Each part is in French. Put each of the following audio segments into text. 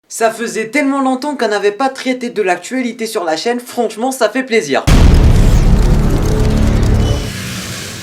Ça faisait tellement longtemps qu'on n'avait pas traité de l'actualité sur la chaîne, franchement ça fait plaisir.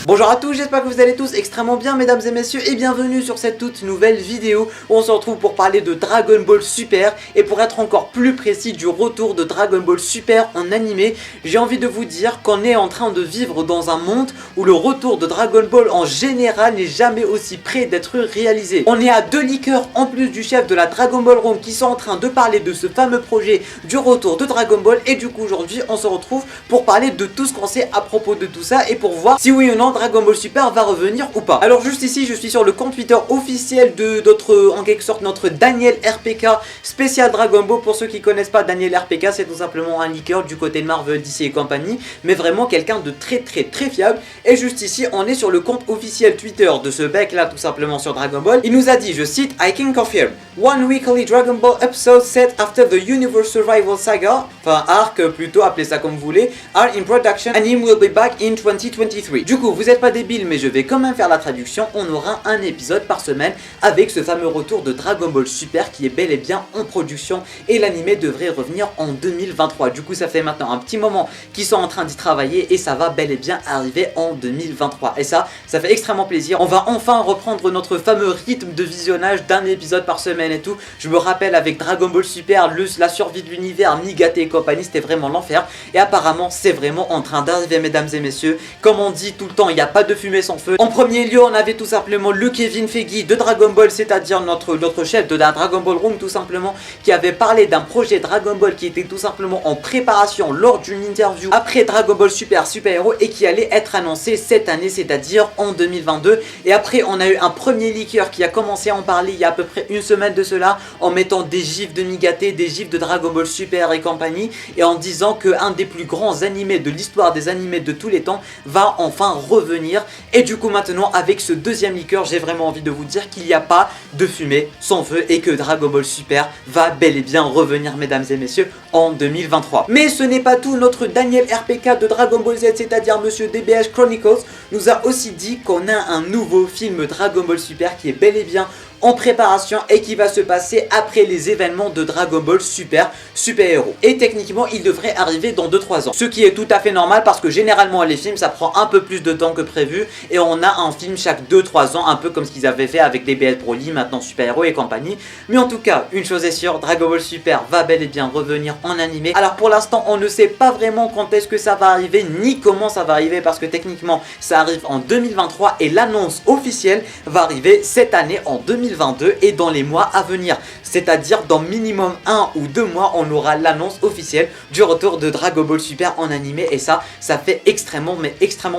Bonjour à tous, j'espère que vous allez tous extrêmement bien mesdames et messieurs et bienvenue sur cette toute nouvelle vidéo où on se retrouve pour parler de Dragon Ball Super et pour être encore plus précis du retour de Dragon Ball Super en animé. J'ai envie de vous dire qu'on est en train de vivre dans un monde où le retour de Dragon Ball en général n'est jamais aussi près d'être réalisé. On est à 2 leakers en plus du chef de la Dragon Ball Room qui sont en train de parler de ce fameux projet du retour de Dragon Ball et du coup aujourd'hui on se retrouve pour parler de tout ce qu'on sait à propos de tout ça et pour voir si oui ou non Dragon Ball Super va revenir ou pas. Alors juste ici je suis sur le compte Twitter officiel de notre, en quelque sorte notre Daniel RPK spécial Dragon Ball. Pour ceux qui connaissent pas, Daniel RPK c'est tout simplement un leaker du côté de Marvel, DC et compagnie, mais vraiment quelqu'un de très fiable. Et juste ici on est sur le compte officiel Twitter de ce mec là tout simplement sur Dragon Ball. Il nous a dit, je cite, I can confirm, one weekly Dragon Ball episode set after the Universe Survival Saga, enfin arc plutôt, appelez ça comme vous voulez, are in production and he will be back in 2023. Du coup vous êtes pas débile mais je vais quand même faire la traduction, on aura un épisode par semaine avec ce fameux retour de Dragon Ball Super qui est bel et bien en production et l'animé devrait revenir en 2023. Du coup ça fait maintenant un petit moment qu'ils sont en train d'y travailler et ça va bel et bien arriver en 2023 et ça fait extrêmement plaisir. On va enfin reprendre notre fameux rythme de visionnage d'un épisode par semaine et tout. Je me rappelle avec Dragon Ball Super, la survie de l'univers, Nigate et compagnie, c'était vraiment l'enfer et apparemment c'est vraiment en train d'arriver mesdames et messieurs. Comme on dit tout le temps, il n'y a pas de fumée sans feu. En premier lieu on avait tout simplement le Kevin Feige de Dragon Ball, c'est-à-dire notre chef de la Dragon Ball Room tout simplement, qui avait parlé d'un projet Dragon Ball qui était tout simplement en préparation lors d'une interview après Dragon Ball Super Héros et qui allait être annoncé cette année, c'est-à-dire en 2022. Et après on a eu un premier leaker qui a commencé à en parler il y a à peu près une semaine de cela en mettant des gifs de Nigate, des gifs de Dragon Ball Super et compagnie et en disant que un des plus grands animés de l'histoire des animés de tous les temps va enfin revenir. Et du coup maintenant avec ce deuxième leaker j'ai vraiment envie de vous dire qu'il n'y a pas de fumée sans feu et que Dragon Ball Super va bel et bien revenir mesdames et messieurs en 2023. Mais ce n'est pas tout, notre Daniel RPK de Dragon Ball Z, c'est-à-dire monsieur DBH Chronicles, nous a aussi dit qu'on a un nouveau film Dragon Ball Super qui est bel et bien en préparation et qui va se passer après les événements de Dragon Ball Super Héros. Et techniquement il devrait arriver dans 2-3 ans. Ce qui est tout à fait normal parce que généralement les films ça prend un peu plus de temps que prévu et on a un film chaque 2-3 ans, un peu comme ce qu'ils avaient fait avec DBS Broly, maintenant Super Héros et compagnie. Mais en tout cas une chose est sûre, Dragon Ball Super va bel et bien revenir en animé. Alors pour l'instant on ne sait pas vraiment quand est-ce que ça va arriver ni comment ça va arriver parce que techniquement ça arrive en 2023 et l'annonce officielle va arriver cette année en 2022 et dans les mois à venir. C'est-à-dire dans minimum 1 ou 2 mois on aura l'annonce officielle du retour de Dragon Ball Super en animé et ça fait extrêmement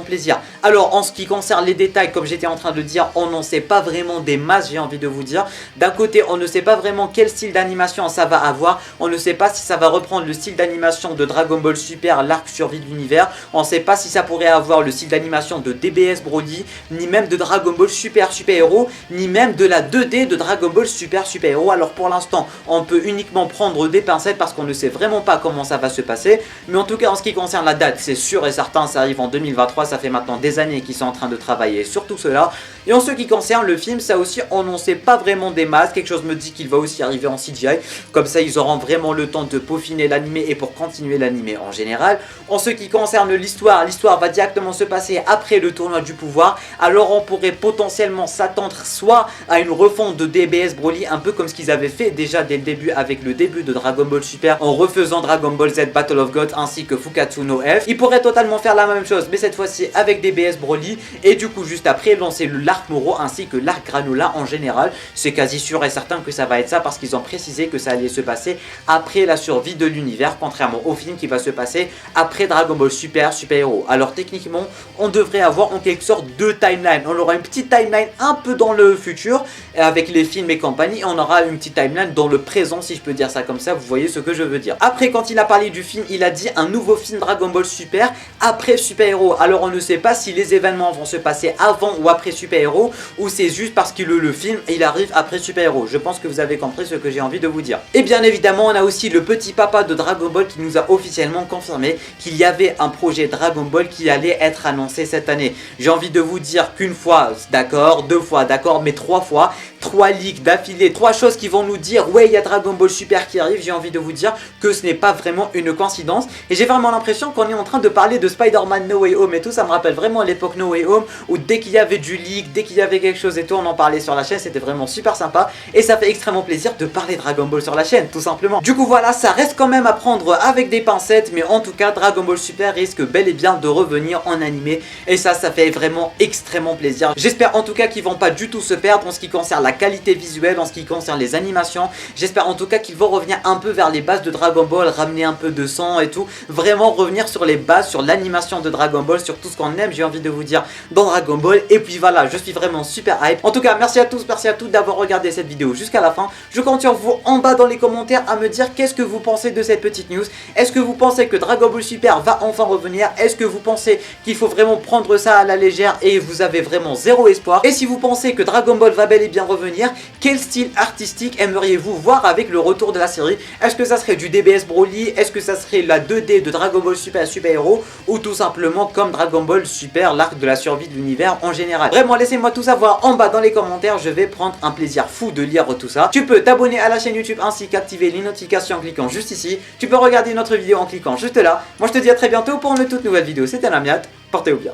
plaisir. Alors en ce qui concerne les détails, comme j'étais en train de dire, on n'en sait pas vraiment des masses, j'ai envie de vous dire. D'un côté on ne sait pas vraiment quel style d'animation ça va avoir, on ne sait pas si ça va reprendre le style d'animation de Dragon Ball Super, l'arc survie de l'univers, on ne sait pas si ça pourrait avoir le style d'animation de DBS Broly, ni même de Dragon Ball Super Héros, ni même de la 2D de Dragon Ball Super Héros. Alors pour l'instant on peut uniquement prendre des pincettes parce qu'on ne sait vraiment pas comment ça va se passer, mais en tout cas en ce qui concerne la date c'est sûr et certain, ça arrive en 2023, ça fait maintenant des années qu'ils sont en train de travailler sur tout cela. Et en ce qui concerne le film, ça aussi on n'en sait pas vraiment des masses, quelque chose me dit qu'il va aussi arriver en CGI, comme ça ils auront vraiment le temps de peaufiner l'animé et pour continuer l'animé en général. En ce qui concerne l'histoire va directement se passer après le tournoi du pouvoir, alors on pourrait potentiellement s'attendre soit à une refonte de DBS Broly, un peu comme ce qu'ils avaient fait déjà dès le début avec le début de Dragon Ball Super en refaisant Dragon Ball Z Battle of Gods ainsi que Fukatsu no F. Ils pourraient totalement faire la même chose mais cette fois-ci avec DBS Broly et du coup juste après lancer l'arc Moro ainsi que l'arc Granola en général. C'est quasi sûr et certain que ça va être ça parce qu'ils ont précisé que ça allait se passer après la survie de l'univers, contrairement au film qui va se passer après Dragon Ball Super Héros. Alors techniquement on devrait avoir en quelque sorte 2 timelines. On aura une petite timeline un peu dans le futur avec les films et compagnie, et on aura une petite timeline dans le présent si je peux dire ça comme ça, vous voyez ce que je veux dire. Après quand il a parlé du film, il a dit un nouveau film Dragon Ball Super après Super Héros. Alors on ne sait pas si les événements vont se passer avant ou après Super Héros ou c'est juste parce que le film il arrive après Super Héros. Je pense que vous avez compris ce que j'ai envie de vous dire. Et bien évidemment on a aussi le petit papa de Dragon Ball qui nous a officiellement confirmé qu'il y avait un projet Dragon Ball qui allait être annoncé cette année. J'ai envie de vous dire qu'une fois d'accord, 2 fois d'accord, mais 3 fois 3 leaks d'affilée, 3 choses qui vont nous dire ouais il y a Dragon Ball Super qui arrive, j'ai envie de vous dire que ce n'est pas vraiment une coïncidence. Et j'ai vraiment l'impression qu'on est en train de parler de Spider-Man No Way Home et tout, ça me rappelle vraiment l'époque No Way Home où dès qu'il y avait du leak, dès qu'il y avait quelque chose et tout, on en parlait sur la chaîne, c'était vraiment super sympa. Et ça fait extrêmement plaisir de parler Dragon Ball sur la chaîne, tout simplement. Du coup voilà, ça reste quand même à prendre avec des pincettes, mais en tout cas Dragon Ball Super risque bel et bien de revenir en animé. Et ça fait vraiment extrêmement plaisir. J'espère en tout cas qu'ils vont pas du tout se perdre en ce qui concerne la qualité visuelle, en ce qui concerne les animations. J'espère en tout cas qu'ils vont revenir un peu vers les bases de Dragon Ball, ramener un peu de sang et tout. Vraiment revenir sur les bases, sur l'animation de Dragon Ball, sur tout ce qu'on aime, j'ai envie de vous dire, dans Dragon Ball. Et puis voilà, je suis vraiment super hype. En tout cas, merci à tous, merci à toutes d'avoir regardé cette vidéo jusqu'à la fin. Je compte sur vous en bas dans les commentaires à me dire qu'est-ce que vous pensez de cette petite news. Est-ce que vous pensez que Dragon Ball Super va enfin revenir? Est-ce que vous pensez qu'il faut vraiment prendre ça à la légère et vous avez vraiment zéro espoir? Et si vous pensez que Dragon Ball va bel et bien revenir, quel style artistique aimeriez-vous voir avec le retour de la série? Est-ce que ça serait du DBS Broly? Est-ce que ça serait la 2D de Dragon Ball Super Super Hero? Ou tout simplement comme Dragon Ball Super, l'arc de la survie de l'univers en général? Vraiment, laissez-moi tout savoir en bas dans les commentaires, je vais prendre un plaisir fou de lire tout ça. Tu peux t'abonner à la chaîne YouTube ainsi qu'activer les notifications en cliquant juste ici. Tu peux regarder notre vidéo en cliquant juste là. Moi je te dis à très bientôt pour une toute nouvelle vidéo. C'était Namiat, portez-vous bien.